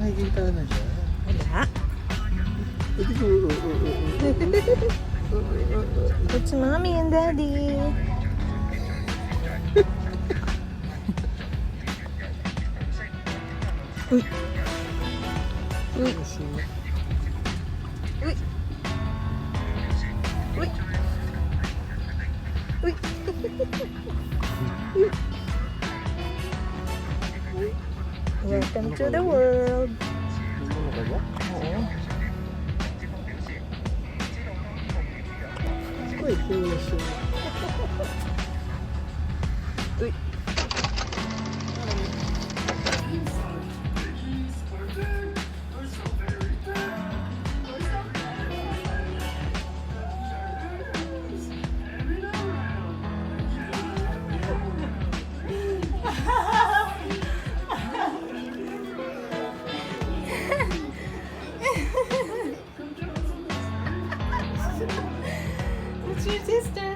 nakikita na siya. Wala. Pwede ko, It's mommy and daddy. Uy. Uy. Uy. Uy. Uy. Welcome to the world. Ano ka ba? Oo. Wait, wala siya. Uy. It's your sister.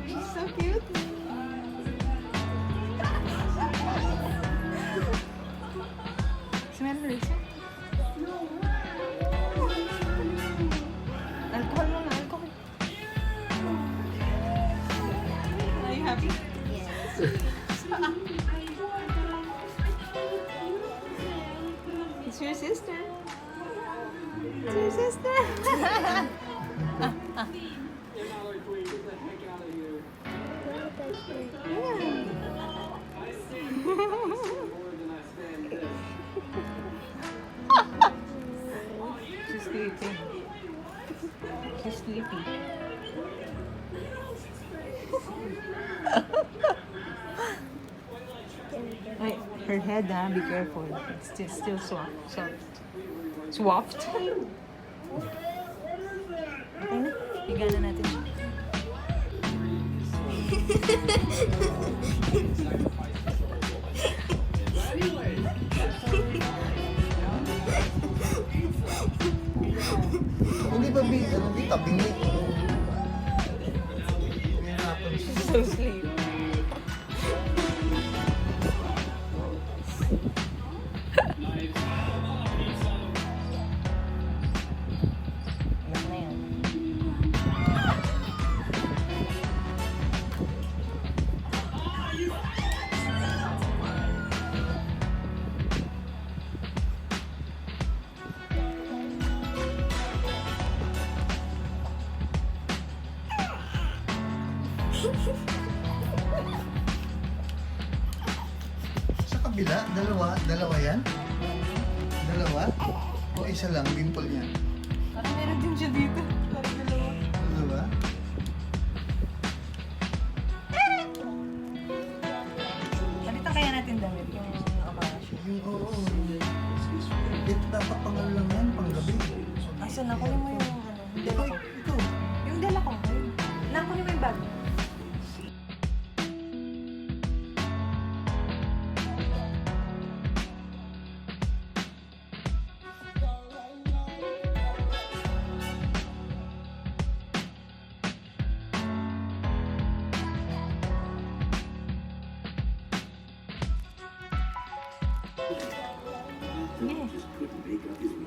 She's so cute. Smell Lisa. Alcohol mo na, alcohol. Are you happy? It's your sister. It's your sister. She's sleeping. She's sleepy. Ay, her head, be careful. It's still soft. Swaft. Okay na. Higa na natin siya. Hindi ba hindi tabingi? So sleep. Yan na yan. Sa kabila, dalawa yan? Dalawa? O isa lang, dimple niya? Parang meron din siya dito. Parang dalawa. Dalawa? Palitan kaya natin damit yung okasyon. Yung oo. Ito dapat pangal lang yan, panggabi. Asan na? Kunin mo yung ano, yung dala ko. Ito. Yung dala ko. Kunin mo yung bag. Yes.